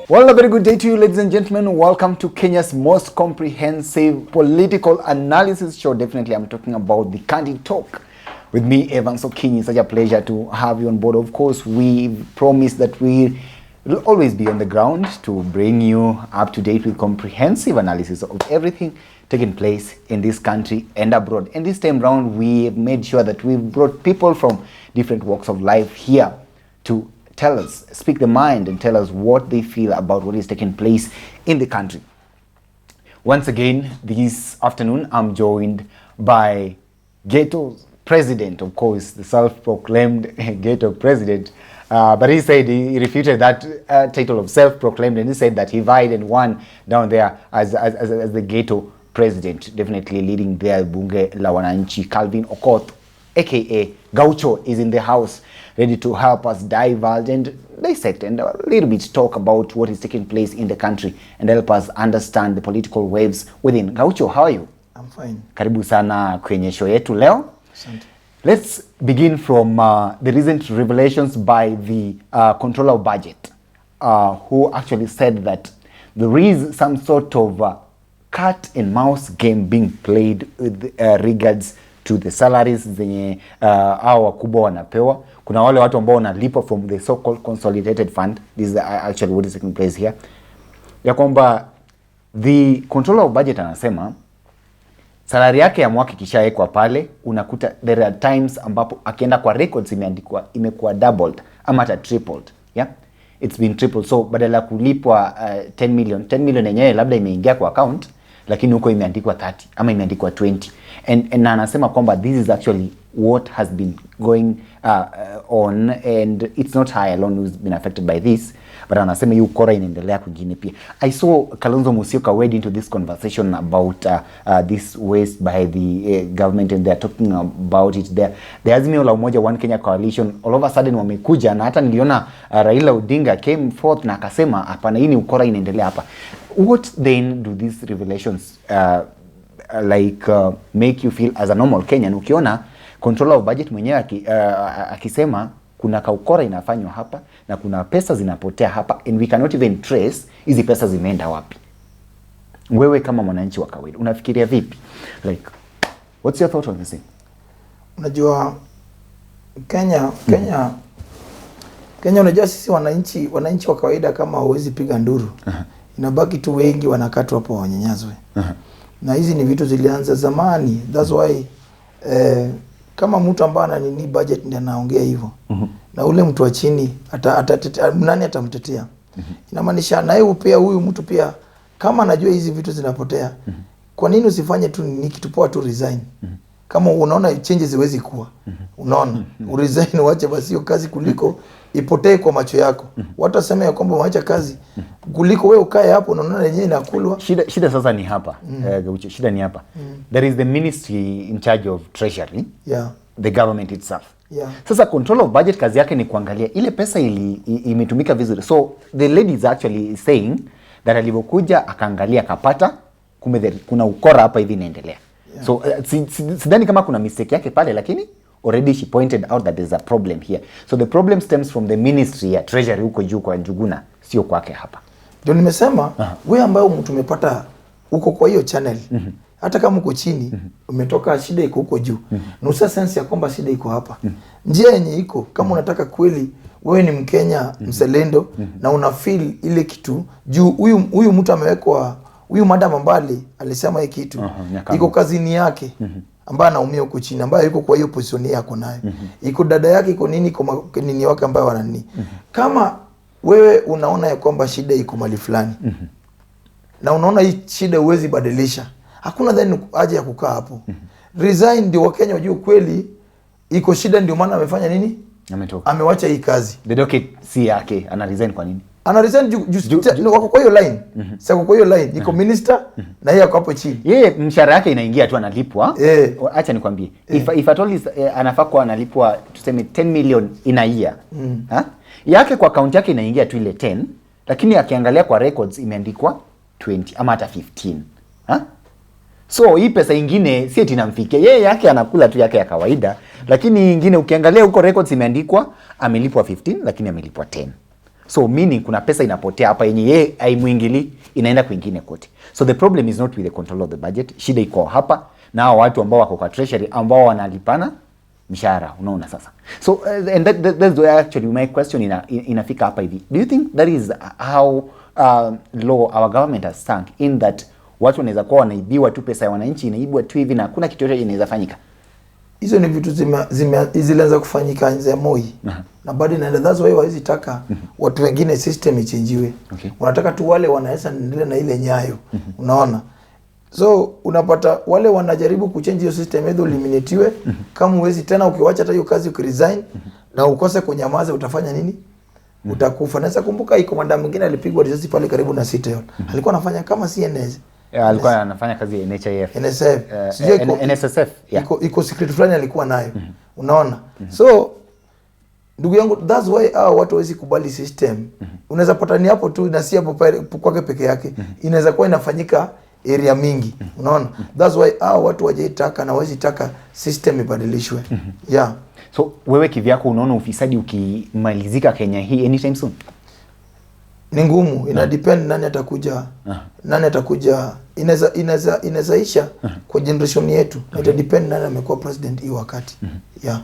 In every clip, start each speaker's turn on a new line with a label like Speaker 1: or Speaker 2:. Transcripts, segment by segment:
Speaker 1: Well, a very good day to you, ladies and gentlemen. Welcome to Kenya's most comprehensive political analysis show. Definitely, I'm talking about the Candid Talk with me, Evan Sokinyi. Such a pleasure to have you on board. Of course, we promise that we will always be on the ground to bring you up to date with comprehensive analysis of everything taking place in this country and abroad. And this time round, we made sure that we've brought people from different walks of life here to tell us, speak the mind and tell us what they feel about what is taking place in the country. Once again, this afternoon, I'm joined by Ghetto's president, of course, the self-proclaimed Ghetto president. But he said he refuted that title of self-proclaimed, and he said that he vied and won down there as the Ghetto president, definitely leading their bunge la wananchi. Calvin Okoth, aka Gaucho, is in the house, ready to help us divulge and dissect and a little bit talk about what is taking place in the country and help us understand the political waves within. Gaucho, how are you?
Speaker 2: I'm fine.
Speaker 1: Karibu sana kwenye show yetu leo.
Speaker 2: Asante.
Speaker 1: Let's begin from the recent revelations by the controller of budget, who actually said that there is some sort of cat and mouse game being played with regards to the salaries zenye hao wakubwa wanapewa. Kuna wale watu ambao wanalipa from the so-called consolidated fund. This is actually what is taking place here. Ya kwamba the controller of budget anasema salary yake ya mwaka ikishawekwa pale, unakuta there are times ambapo akienda kwa records imeandikwa imekuwa doubled ama hata tripled. Yeah, it's been tripled. So badala kulipwa 10 million yenyewe labda imeingia kwa account, lakini huko imeandikwa 30 ama imeandikwa 20. And anasema kwamba this is actually what has been going on, and it's not high alone who's been affected by this, but anasema hiyo ukora inaendelea kwingine pia. I saw Kalonzo Musyoka wade into this conversation about this waste by the government, and they're talking about it there. The Azimio la Umoja One Kenya Coalition all of a sudden wamekuja, na hata niliona Raila Odinga came forth na akasema hapana, hii ni ukora inaendelea hapa. What then do these revelations make you feel as a normal Kenyan? Ukiona controller of budget mwenyewe akisema kuna kaukora inafanywa hapa na kuna pesa zinapotea hapa, and we cannot even trace hizi pesa zimeenda wapi. Wewe kama mwananchi wa kawaida unafikiria vipi? Like, what's your thought on this thing?
Speaker 2: Unajua Kenya unajua sisi wananchi wa kawaida kama hawezi piga nduru. Inabaki tu wengi wanakatwa hapo wanyanyazwe. Na hizi ni vitu zilianza zamani. That's why kama mtu ambaye ananini budget ndiye anaongea hivyo. Na ule mtu wa chini nani atamtetea? Inamaanisha na yeye pia, huyu mtu pia kama anajua hizi vitu zinapotea, kwa nini usifanye tu ni kitu poa tu resign? Kama unaona changes ziwezi kuwa, unaona uresign, uache basi hiyo kazi kuliko ipotee kwa macho yako. Watu waseme ya kwamba waacha kazi kuliko wewe ukae hapo unaona yenyewe inakulwa.
Speaker 1: Shida sasa ni hapa. Shida ni hapa. There is the ministry in charge of Treasury.
Speaker 2: Yeah.
Speaker 1: The government itself.
Speaker 2: Yeah.
Speaker 1: Sasa control of budget kazi yake ni kuangalia ile pesa imetumika vizuri. So the lady is actually saying that alivyokuja akaangalia akapata kumbe kuna ukora hapa hivi inaendelea. Yeah. So sidhani kama kuna mistake yake pale, lakini already she pointed out that there's a problem here. So the problem stems from the ministry ya Treasury huko juu kwa Njuguna, sio kwake hapa.
Speaker 2: Ndio nimesema wewe ambaye tumepata huko kwa hiyo channel. Hata kama uko chini umetoka shida iko huko juu. Nusa sense ya kwamba shida iko hapa. Njia yenye iko kama unataka kweli wewe ni Mkenya mselendo na una feel ile kitu juu huyu mtu amewekwa, huyu madam Mbali alisema hiki kitu iko kazini yake ambaye anaumia huko chini, ambaye yuko kwa hiyo position yako nayo. Iko dada yake iko nini kwa nini wake ambaye wanani. Kama wewe unaona ya kwamba shida iko mali fulani na unaona hii shida huwezi badilisha, hakuna then haja ya kukaa hapo. Resign, ndio Wakenya wajue kweli iko shida, ndio maana amefanya nini?
Speaker 1: Ametoka.
Speaker 2: Amewacha hii kazi.
Speaker 1: The docket si yake, ana resign kwa nini?
Speaker 2: Ana resign wako kwa hiyo line. Sasa kwa hiyo line iko minister na yeye ako hapo chini.
Speaker 1: Yeye mshahara yake inaingia tu analipwa. Acha nikwambie. If at all anafaa kwa analipwa tuseme 10 million in a year. Yake kwa account yake inaingia tu ile 10, lakini akiangalia kwa records imeandikwa 20 ama hata 15. So hii pesa ingine si eti inamfikia yeye, yake anakula tu yake ya kawaida, lakini ingine ukiangalia huko records imeandikwa amelipwa 15 lakini amelipwa 10. So meaning kuna pesa inapotea hapa yenye yeye haimuingili, inaenda kwingine kote. So the problem is not with the control of the budget. Shida iko hapa na watu ambao wako kwa treasury ambao wanalipana mshahara, unaona sasa. So and that's where actually my question inafika hapa hivi. Do you think that is how low our government has sunk, in that watu wanaweza kuwa wanaibiwa tu, pesa ya wananchi inaibwa tu hivi na hakuna kitu chochote inaweza fanyika?
Speaker 2: Hizo ni vitu zilianza kufanyika nje ya Moi. Na bado inaenda. That's why hawezi taka watu wengine system ichenjiwe.
Speaker 1: Okay.
Speaker 2: Wanataka tu wale wanaweza endelea na ile nyayo. Unaona? So unapata wale wanajaribu kuchange hiyo system edo eliminatiwe. Kama uwezi tena, ukiwacha hata hiyo kazi ukiresign na ukose kunyamaza, utafanya nini? Utakufa. Naweza kumbuka iko madam mwingine alipigwa risasi pale karibu na City Hall. Alikuwa anafanya kama CNS.
Speaker 1: Alikuwa anafanya kazi ya NHIF. NSSF.
Speaker 2: Iko secret fulani alikuwa nayo. Unaona? So ndugu yangu, that's why watu hawezi kubali system. Unaweza pata ni hapo tu na si hapo kwake peke yake. Inaweza kuwa inafanyika area mingi. Unaona? That's why watu wajaitaka na hawezi taka system ibadilishwe. Yeah.
Speaker 1: So wewe kivyako unaona ufisadi ukimalizika Kenya hii anytime soon?
Speaker 2: Ni ngumu, ina depend nani atakuja. Nani atakuja, inaweza isha kwa generation yetu. Ita depend nani amekuwa president hii wakati. Yeah.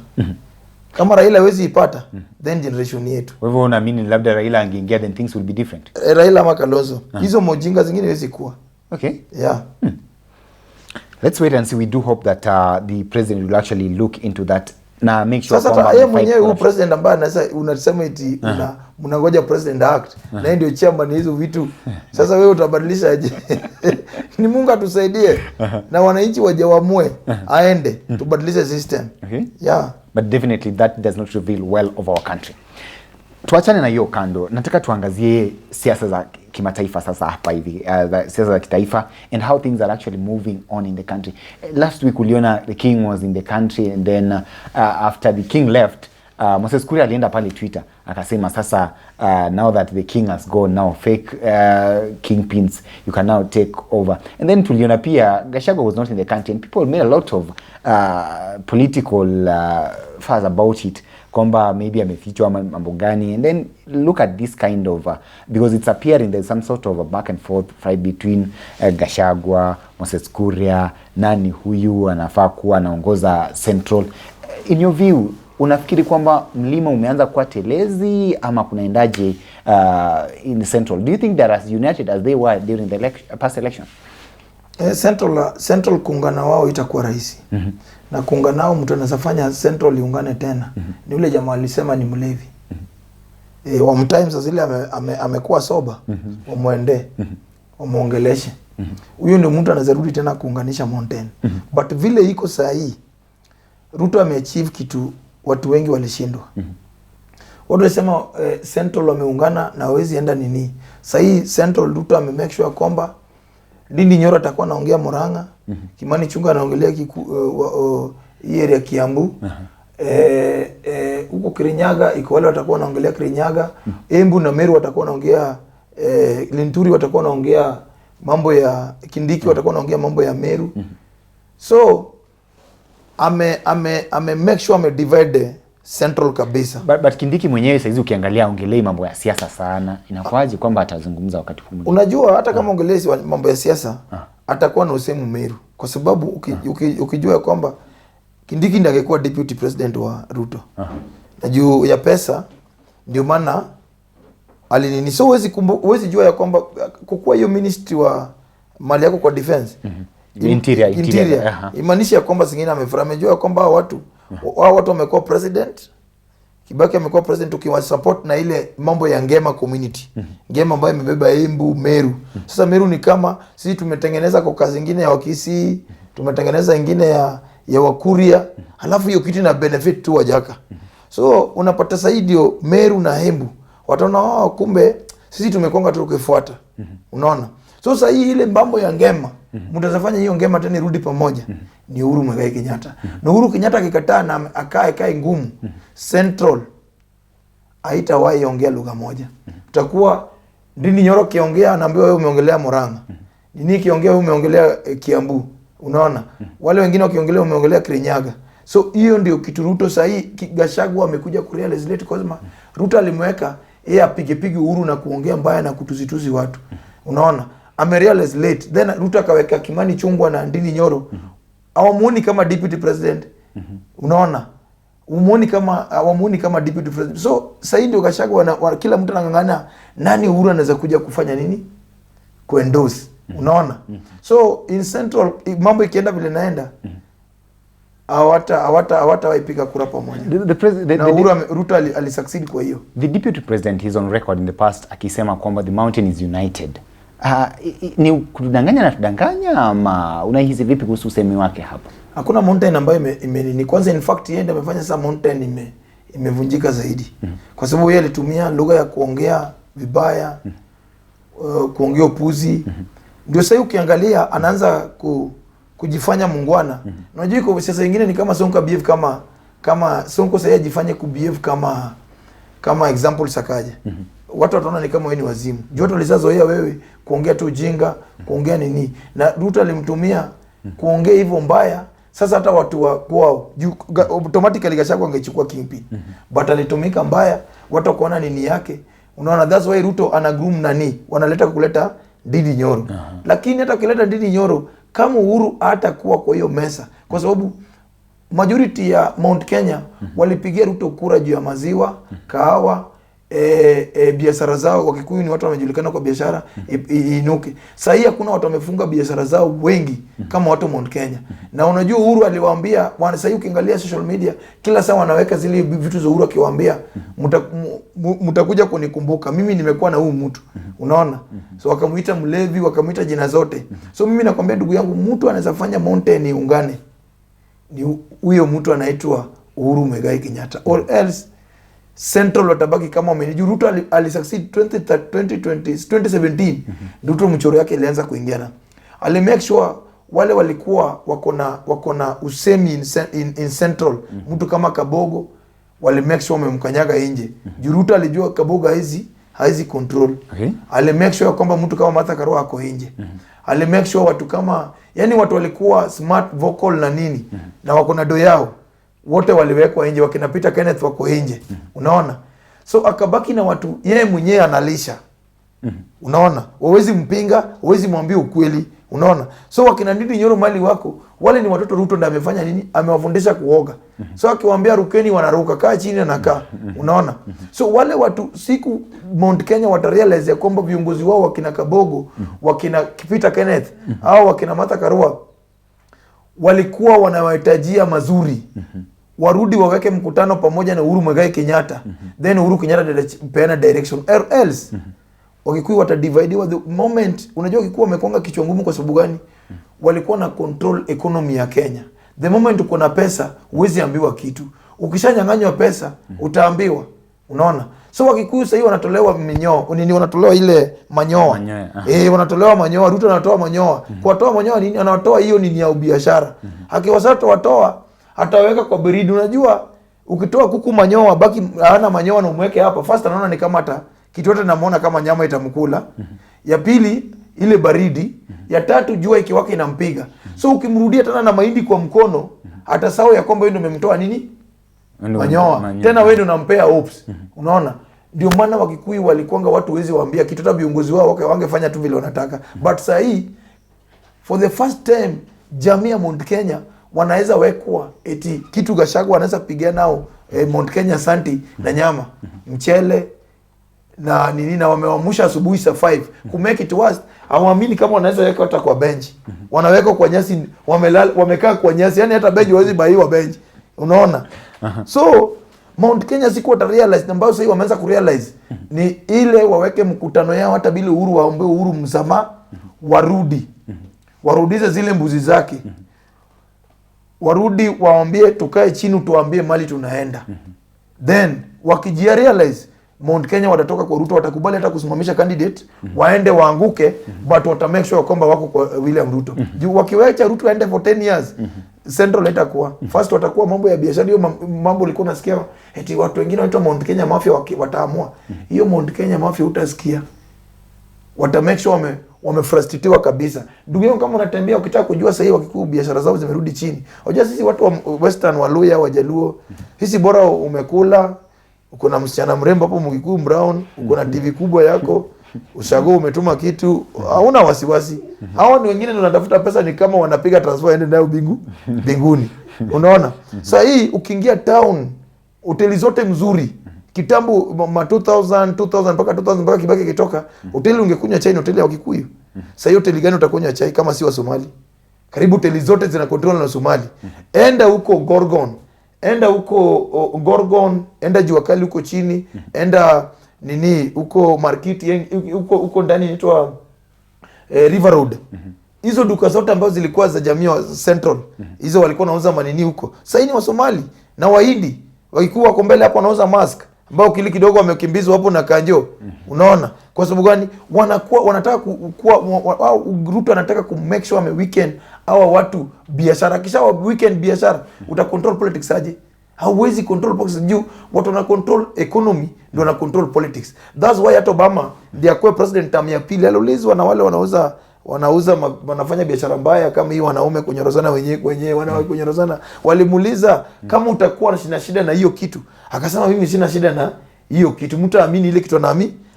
Speaker 2: Kama Raila hawezi ipata, then generation yetu.
Speaker 1: Wewe unaamini labda Raila angeingia then things will be different?
Speaker 2: Raila ama Kalonzo. Hizo mojinga zingine hawezi kuwa.
Speaker 1: Okay.
Speaker 2: Yeah.
Speaker 1: Let's wait and see. We do hope that the president will actually look into that na make sure
Speaker 2: sasa yeye mwenyewe huyu president ambaye anaweza unasema eti mnangoja president act na ndio chairman hizo vitu. Sasa wewe utabadilisha aje? Ni Mungu atusaidie na wananchi waje waamue aende tubadilishe system.
Speaker 1: Okay.
Speaker 2: Yeah.
Speaker 1: But definitely that does not reveal well of our country. Tuachane na hiyo kando, nataka tuangazie siasa za kimataifa sasa hapa hivi, siasa za kitaifa and how things are actually moving on in the country. Last week uliona the king was in the country and then after the king left, Moses Kuria alienda pale Twitter akasema sasa now that the king has gone, now fake kingpins you can now take over. And then tuliona pia Gachagua was not in the country and people made a lot of political fuss about it, kwamba maybe amefichwa mambo gani. And then look at this kind of because it's appearing there's some sort of a back and forth fight between Gachagua, Moses Kuria, nani huyu anafaa kuwa anaongoza Central. In your view, unafikiri kwamba mlima umeanza kuwa telezi ama kunaendaje in Central? Do you think they're as united as they were during the past election?
Speaker 2: Central kuungana wao itakuwa rahisi. Na kuungana nao mtu anaweza fanya Central iungane tena. Ni yule jamaa alisema ni mlevi. One time sasa zile amekuwa soba, wamuende, wamuongeleshe. Huyo ndio mtu anaweza rudi tena kuunganisha Mountain. But vile iko saa hii Ruto ameachieve kitu watu wengi walishindwa. Watu wasema Central wameungana na hawezi enda nini. Saa hii Central Ruto amemake sure kwamba Ndindi Nyoro atakuwa anaongea Murang'a, Kimani Chunga anaongelea hii area Kiambu. Huko Kirinyaga iko wale watakuwa wanaongelea Kirinyaga, Embu na Meru watakuwa wanaongea Linturi watakuwa wanaongea mambo ya Kindiki watakuwa wanaongea mambo ya Meru. So ame make sure ame divide Central kabisa.
Speaker 1: But Kindiki mwenyewe saizi ukiangalia ongelei mambo ya siasa sana. Inakuaje kwamba atazungumza wakati huu?
Speaker 2: Unajua hata kama ongelezi mambo ya siasa atakuwa na usemu Meru, kwa sababu ukijua kwamba Kindiki ndiye angekuwa deputy president wa Ruto. Na juu ya pesa ndio maana alinini. So huwezi jua ya kwamba kukua hiyo ministry wa mali yako kwa defense. Interior. Imaanisha ya kwamba zingine amejua kwamba watu wamekuwa president. Kibaki amekuwa president ukiwa support na ile mambo ya Ngema community. Ngema ambayo imebeba Embu, Meru. Sasa Meru ni kama sisi tumetengeneza kwa kazi nyingine ya Wakisii, tumetengeneza nyingine ya Wakuria, halafu hiyo kitu ina benefit tu Wajaka. So unapata saidio Meru na Embu. Wataona kumbe sisi tumekonga tu kufuata. Unaona? So sasa hii ile mambo ya Ngema, mtazafanya hiyo Ngema tena irudi pamoja. Ni Uhuru Muigai Kenyatta. Na Uhuru Kenyatta akikataa na akae ngumu, Central haitawahi ongea lugha moja. Utakuwa Ndindi Nyoro kiongea anaambiwa wewe umeongelea Murang'a. Nini kiongea wewe umeongelea Kiambu. Unaona? Wale wengine wakiongelea umeongelea Kirinyaga. So hiyo ndio kitu Ruto sahi Gachagua amekuja kurealize kusema Ruto alimweka yeye apige Uhuru na kuongea mbaya na kutuzituzi watu. Unaona? Amerealize late. Then Ruto akaweka Kimani Chungwa na Ndini Nyoro. Hawamuoni kama deputy president. Unaona? Hawamuoni kama deputy president. So sasa ndio Gachagua kila mtu anangangana nani Uhuru anaweza kuja kufanya nini? Kuendorse. Unaona? So in central mambo ikienda vile naenda hawata waipiga kura pamoja. Ruto alisucceed kwa hiyo.
Speaker 1: The deputy president is on record in the past akisema kwamba the mountain is united. Ni kudanganya na tudanganya ama unahisi vipi kuhusu usemi wake hapa?
Speaker 2: Hakuna mountain ambayo ni kwanza, in fact yeye ndiye amefanya sasa mountain imevunjika zaidi. Kwa sababu yeye alitumia lugha ya kuongea vibaya, kuongea upuzi. Ndio sasa ukiangalia anaanza kujifanya mungwana. Unajua kwa sasa nyingine ni kama Sonko behave kama Sonko sasa ajifanye kubehave kama example Sakaja. Watu wataona ni kama wewe ni wazimu. Joto lisazoea wewe kuongea tu ujinga, kuongea nini. Na Ruto alimtumia kuongea hivyo mbaya. Sasa hata watu wao automatically Gachagua angechukua kingpin. But alitumika mbaya, watu kuona nini yake. Unaona, that's why Ruto ana groom nani? Kuleta Ndini Nyoro. Lakini hata kuleta Ndini Nyoro kama Uhuru hatakuwa kwa hiyo mesa, kwa sababu majority ya Mount Kenya walipigia Ruto kura juu ya maziwa, kahawa, biashara zao. Wakikuyu ni watu wamejulikana kwa biashara inuke. Sasa hii hakuna watu wamefunga biashara zao wengi kama watu Mount Kenya. Na unajua Uhuru aliwaambia, sasa hii ukiangalia social media kila saa wanaweka zile vitu za Uhuru akiwaambia mtakuja kunikumbuka mimi nimekuwa na huyu mtu. Unaona? So wakamuita mlevi, wakamuita jina zote. So mimi nakwambia ndugu yangu, mtu anaweza fanya mountain iungane ni huyo mtu anaitwa Uhuru Muigai Kenyatta, or else Central watabaki kama wameniju. Ruto alisucceed 2017. Ruto mchoro yake ilianza kuingiana. Ali make sure wale walikuwa wako na usemi in Central. Mtu kama Kabogo wali make sure wamemkanyaga nje. Ruto alijua Kabogo haizi control. Ali make sure kwamba mtu kama Martha Karua ako nje. Ali make sure watu kama watu walikuwa smart vocal na nini na wako na do yao wote waliwekwa nje, wakinapita Kenneth wako nje. Unaona? So akabaki na watu yeye mwenyewe analisha. Unaona? Wawezi mpinga, wawezi mwambie ukweli. Unaona? So wakina Ndini Nyoro mali wako, wale ni watoto Ruto ndiye amefanya nini? Amewafundisha kuoga. So akiwaambia rukeni wanaruka, kaa chini na kaa. Unaona? So wale watu siku Mount Kenya watarealize kwamba viongozi wao wakina Kabogo, wakina Peter Kenneth au wakina Martha Karua walikuwa wanawahitajia mazuri. Warudi waweke mkutano pamoja na Uhuru Muigai Kenyatta. Then Uhuru Kenyatta peana direction. Else wakikuwa watadividiwa the moment. Unajua wakikuwa wamekonga kichwa ngumu kwa sababu gani? Walikuwa na control economy ya Kenya. The moment uko na pesa huwezi ambiwa kitu. Ukishanyang'anywa pesa utaambiwa. Unaona? So wakikuyu sasa wanatolewa minyoo, wanatolewa ile manyoa. Wanatolewa manyoa, Ruto anatoa manyoa. Kwa toa manyoa nini? Anatoa hiyo nini ya biashara. Akiwasato watoa ataweka kwa baridi. Unajua ukitoa kuku manyoa baki hana manyoa na umweke hapa, first anaona ni kama hata kitu yote namuona kama nyama itamkula. Ya pili ile baridi, ya tatu jua ikiwaka inampiga. So ukimrudia tena na mahindi kwa mkono, atasahau ya kwamba wewe ndio umemtoa nini? Manyoa. Tena wewe ndio unampea hopes. Unaona? Ndio maana Wakikuyu walikuanga watu wezi waambia kitu, hata viongozi wao wangefanya tu vile wanataka. But sasa hii for the first time jamii ya Mount Kenya wanaweza wekwa eti kitu Gachagua anaweza kupigia nao Mount Kenya santi na nyama, mchele na nini, na wamewamusha asubuhi saa 5 kumake it worse. Hawaamini kama wanaweza weka hata kwa bench. Wanaweka kwa nyasi, wamekaa kwa nyasi, yani hata bench hawezi baiwa bench. Unaona? So Mount Kenya siku wata realize, ambayo sasa wameanza kurealize ni ile waweke mkutano yao hata bila Uhuru, waombe Uhuru msamaha, warudize zile mbuzi zake. Warudi waambie tukae chini tuambie mali tunaenda. Then wakijia realize Mount Kenya watatoka kwa Ruto, watakubali hata kusimamisha candidate, waende waanguke, but wata make sure kwamba wako kwa William Ruto. Juu wakiwacha Ruto aende for 10 years, Central itakuwa first watakuwa mambo ya biashara. Hiyo mambo ulikuwa unasikia eti watu wengine wanaitwa Mount Kenya Mafia wataamua. Hiyo Mount Kenya Mafia utasikia. Wata make sure wamefrustratiwa kabisa. Ndugu yangu, kama unatembea ukitaka kujua sasa hivi Wakikuyu biashara zao zimerudi chini. Unajua sisi watu wa Western, Waluya, Wajaluo, sisi bora umekula uko na msichana mrembo hapo Mkikuyu Brown, uko na TV kubwa yako, ushago umetuma kitu, hauna wasiwasi. Hao ni wengine ndio wanatafuta pesa, ni kama wanapiga transfer ende nayo mbinguni. Unaona? Sasa hii ukiingia town, hoteli zote mzuri. Kitambo ma 2000 mpaka 2000 mpaka Kibaki kitoka, hoteli ungekunywa chai, hoteli ya Wakikuyu. Sasa hiyo hoteli gani utakunywa chai kama si wa Somali? Karibu hoteli zote zina control na Somali. Enda huko Gorgon, enda Jua Kali huko chini, enda huko Markiti, huko ndani inaitwa River Road. Hizo duka zote ambazo zilikuwa za jamii wa Central, hizo walikuwa wanauza manini huko. Sasa ni wa Somali na Wahindi. Wakikuwa wako mbele hapo wanauza mask, ambao kili kidogo wamekimbizwa hapo na kanjo. Unaona? Kwa sababu gani? Wanataka Ruto anataka ku make sure ame weekend hawa watu biashara. Kisha weekend biashara, uta control politics aje? Hauwezi control politics juu watu wana control economy ndio wana control politics. That's why hata Obama ndiye akwe president term ya pili aliulizwa na wale wanafanya biashara mbaya kama hii, wanaume kunyorozana wenyewe wanawake kunyorozana, walimuuliza kama utakuwa na shida na hiyo kitu, akasema mimi sina shida na hiyo kitu. Mtu aamini ile kitu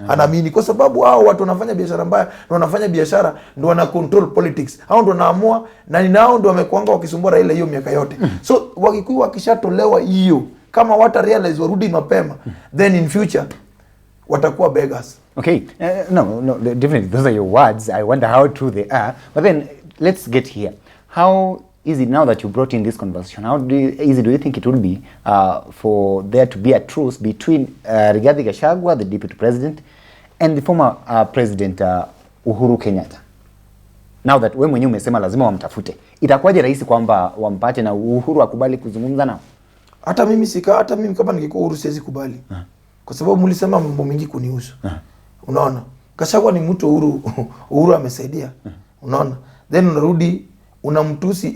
Speaker 2: anaamini, kwa sababu hao watu wanafanya biashara mbaya na wanafanya biashara ndio wana control politics. Hao ndio wanaamua, na ninao ndio wamekuanga wakisumbua Raila hiyo miaka yote. So Wakikuyu wakishatolewa hiyo, kama wata realize warudi mapema, then in future watakuwa beggars.
Speaker 1: Okay, no, definitely those are your words. I wonder how true they are. But then let's get here. How is it now that you brought in this conversation? How easy do you think it will be for there to be a truce between Rigathi Gachagua, the deputy president, and the former president Uhuru Kenyatta? Now that wewe mwenyewe umesema lazima wamtafute, itakuwaje rahisi kwamba wampate na Uhuru akubali kuzungumza nao?
Speaker 2: Hata mimi kama ningekuwa Uhuru siwezi kubali. Kwa sababu mlisema mambo mengi kunihusu. Unaona? Gachagua ni mtu Uhuru amesaidia. Unaona? Then unarudi unamtusi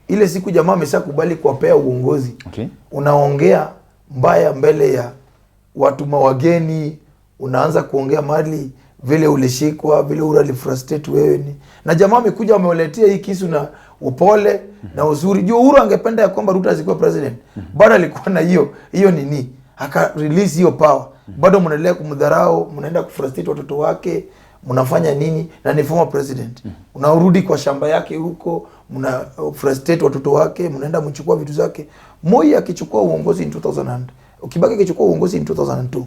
Speaker 2: ile siku jamaa ameshakubali kuwapea uongozi.
Speaker 1: Okay.
Speaker 2: Unaongea mbaya mbele ya watu mawageni, unaanza kuongea mali vile ulishikwa, vile Uhuru alifrustrate wewe na jamaa amekuja amewaletea hii kisu na upole na uzuri. Juu Uhuru angependa ya kwamba Ruto asikuwe president. Bado alikuwa na hiyo aka release hiyo power. Bado mnaendelea kumdharau, mnaenda kufrustrate watoto wake, mnafanya nini? Na ni former president. Unarudi kwa shamba yake huko, mna frustrate watoto wake, mnaenda mchukua vitu zake. Moi akichukua uongozi in 2000, Kibaki akichukua uongozi in 2002.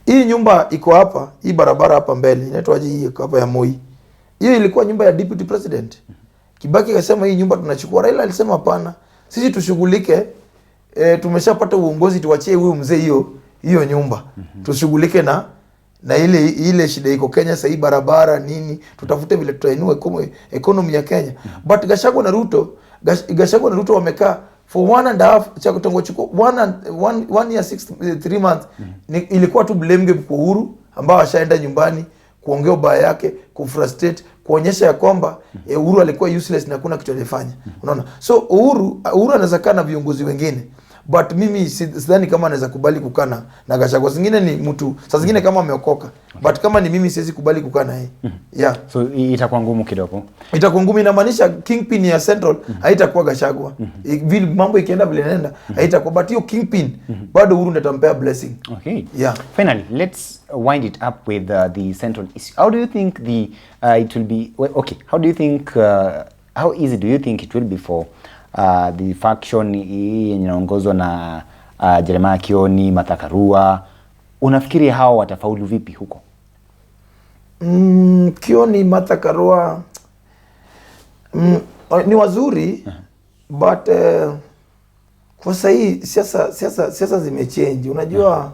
Speaker 2: Hii nyumba iko hapa, hii barabara hapa mbele, inaitwaje hii iko hapa ya Moi. Hiyo ilikuwa nyumba ya deputy president. Kibaki akasema hii nyumba tunachukua. Raila alisema hapana. Sisi tushughulike, tumeshapata uongozi, tuachie huyu mzee hiyo nyumba. Tushughulike na ile shida iko Kenya sasa, hii barabara nini, tutafute vile tutainua economy ya Kenya. But Gachagua na Ruto wamekaa for 1.5 cha kutongo chuko 1 year 3 months. Ilikuwa tu blame game kwa Uhuru ambao ashaenda nyumbani kuongea ubaya yake, kufrustrate, kuonyesha ya kwamba Uhuru alikuwa useless na hakuna kitu alifanya. Unaona? So Uhuru anaweza kaa na viongozi wengine, but mimi sidhani kama anaweza kubali kukana na Gachagua. Zingine ni mtu saa zingine kama ameokoka, but kama ni mimi siwezi kubali kukana yeye. Yeah.
Speaker 1: So itakuwa ngumu kidogo.
Speaker 2: Itakuwa ngumu, inamaanisha kingpin ya Central haitakuwa Gachagua. Vile mambo ikienda vile inaenda haitakuwa, but hiyo kingpin bado Uhuru ndiye atampea blessing.
Speaker 1: Okay.
Speaker 2: Yeah.
Speaker 1: Finally, let's wind it up with the Central issue. How do you think it will be how do you think how easy do you think it will be for the faction hii inaongozwa na Jeremiah Kioni, Martha Karua? Unafikiri hao watafaulu vipi huko?
Speaker 2: Kioni, Martha Karua ni wazuri, but kwa sasa hii siasa zimechange. Unajua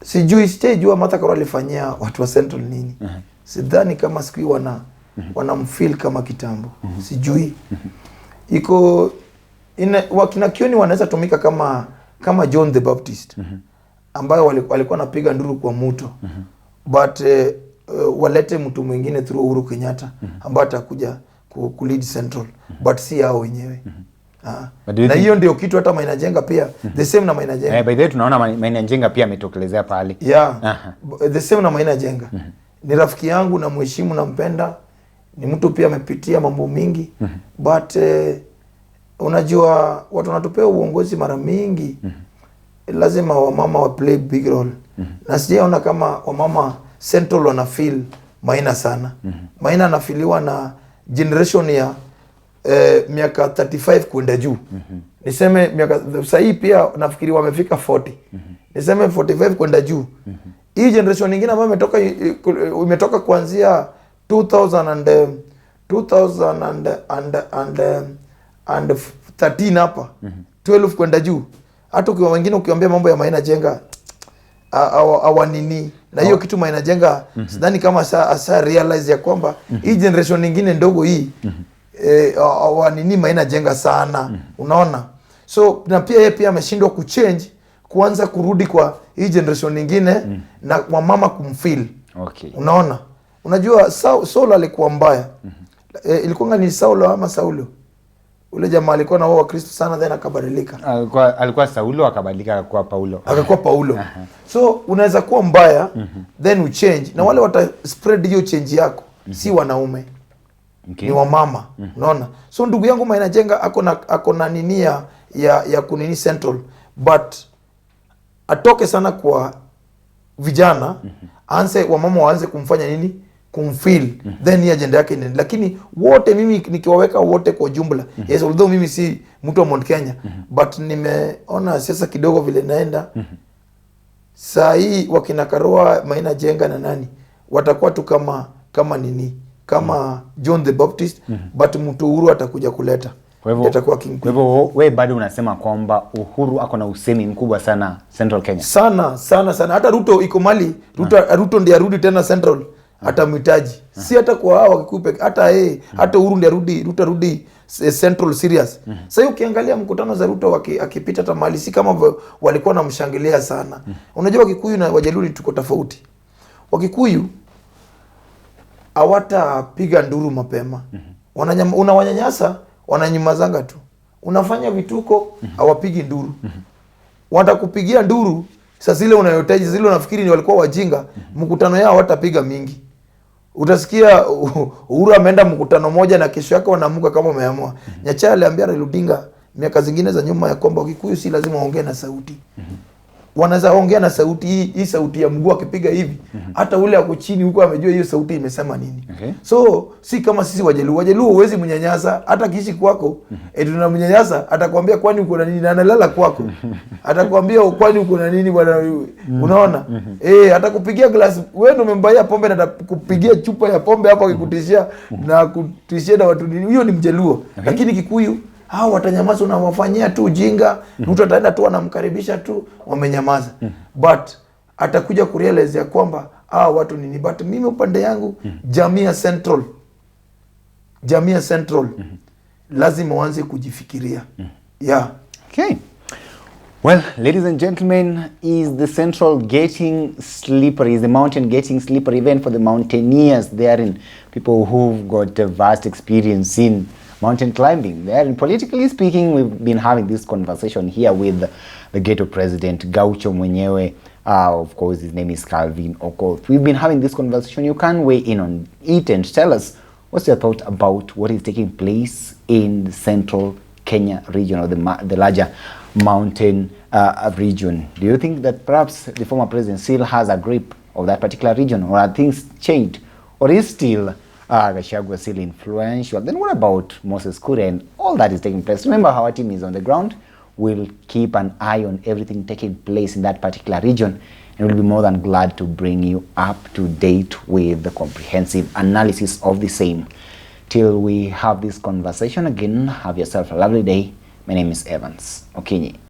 Speaker 2: sijui Martha Karua alifanyia watu wa Central nini. Sidhani kama siku hii wanamfeel kama kitambo. Sijui. Iko wakina Kioni wanaweza tumika kama John the Baptist. Ambayo walikuwa napiga nduru kwa mto. But walete mtu mwingine through Uhuru Kenyatta ambaye atakuja ku lead Central, but si hao wenyewe. Na hiyo ndio kitu hata Maina Njenga pia the same na Maina Njenga.
Speaker 1: By the way tunaona Maina Njenga pia ametokelezea pale.
Speaker 2: Yeah. The same na Maina Njenga. Ni rafiki yangu na mheshimu na mpenda. Ni mtu pia amepitia mambo mingi. But unajua watu wanatupea uongozi mara mingi, lazima wamama wa play big role. Na sijaona kama wamama Central wana feel Maina sana. Maina anafiliwa na generation ya miaka 35 kwenda juu. Niseme miaka sasa hii pia nafikiri wamefika 40. Niseme 45 kwenda juu. Hii generation nyingine ambayo imetoka kuanzia 2013 hapa 12 kwenda juu. Hata ukiwa wengine ukiambia mambo ya Maina Jenga awanini na hiyo kitu Maina Jenga sidhani kama asa realize ya kwamba hii generation nyingine ndogo hii awanini Maina Jenga sana. Unaona, so na pia yeye pia ameshindwa kuchange, kuanza kurudi kwa hii generation nyingine na wamama kumfeel.
Speaker 1: Okay.
Speaker 2: Unaona, unajua Saul alikuwa mbaya. Ilikuwa ni Saul ama Saulo? Ule jamaa alikuwa na wao wa Kristo sana, then akabadilika.
Speaker 1: Alikuwa Saulo akabadilika akakuwa Paulo. Akakuwa
Speaker 2: Paulo. So unaweza kuwa mbaya then uchange, na wale wata spread hiyo change yako si wanaume. Okay. Ni wamama. Unaona? So ndugu yangu Maina Jenga ako na nini ya kunini Central, but atoke sana kwa vijana, anze wamama waanze kumfanya nini? Kumfeel. Then hii agenda yake nini? Lakini wote mimi nikiwaweka wote kwa jumla. Yes, although mimi si mtu wa Mount Kenya, but nimeona siasa kidogo vile naenda. Saa hii wakina Karua, Maina Jenga na nani watakuwa tu kama nini? Kama John the Baptist, but mtu Uhuru atakuja kuleta.
Speaker 1: Kwa hivyo wewe bado unasema kwamba Uhuru ako na usemi mkubwa sana Central Kenya. Sana.
Speaker 2: Hata Ruto iko mali. Ruto ndiye arudi tena Central. Atamhitaji. Si hata kwa hao wakikupe, hata Uhuru ndiye Ruto arudi Central serious. Sasa ukiangalia mkutano za Ruto akipita hata mali, si kama walikuwa namshangilia sana. Unajua Wakikuyu na Wajaluo tuko tofauti. Wakikuyu hawatapiga nduru mapema. Unawanyanyasa, wananyamazanga tu. Unafanya vituko, hawapigi nduru. Watakupigia nduru sasa zile unayotaji, zile unafikiri ni walikuwa wajinga, mkutano yao hawatapiga mingi. Utasikia Uhuru ameenda mkutano moja na kesho yake wanaamuka kama umeamua. Nyachae aliambia Raila Odinga miaka zingine za nyuma ya kwamba Wakikuyu si lazima waongee na sauti. Wanaweza ongea na sauti hii sauti ya mguu akipiga hivi. Hata ule ako chini huko amejua hiyo sauti imesema nini. Okay. So si kama sisi Wajaluo huwezi mnyanyasa, hata kiishi kwako tunamnyanyasa, atakwambia kwani uko na nini, na analala kwako. Atakwambia kwani uko na nini bwana. Unaona? Atakupigia glass, wewe ndio umembaia pombe na atakupigia chupa ya pombe hapo akikutishia na kutishia na watu nini. Hiyo ni Mjaluo. Okay. Lakini Kikuyu hao watanyamaza, unawafanyia tu ujinga. Mtu ataenda tu anamkaribisha tu, wamenyamaza. But atakuja kurealize ya kwamba watu nini. But mimi upande yangu jamii Central lazima waanze kujifikiria. Yeah.
Speaker 1: Okay. Well, ladies and gentlemen, is the Central getting slippery? Is the mountain getting slippery even for the mountaineers therein? People who've got a vast experience in mountain climbing. There, politically speaking, we've been having this conversation here with the ghetto president, Gaucho mwenyewe. Of course, his name is Calvin Okoth. We've been having this conversation. You can weigh in on it and tell us what's your thought about what is taking place in the Central Kenya region, or the larger mountain region. Do you think that perhaps the former president still has a grip of that particular region, or are things changed, or is still Gachagua still influential? Then what about Moses Kuria and all that is taking place? Remember, our team is on the ground. We'll keep an eye on everything taking place in that particular region, and we'll be more than glad to bring you up to date with the comprehensive analysis of the same. Till we have this conversation again, have yourself a lovely day. My name is Evans Okinyi.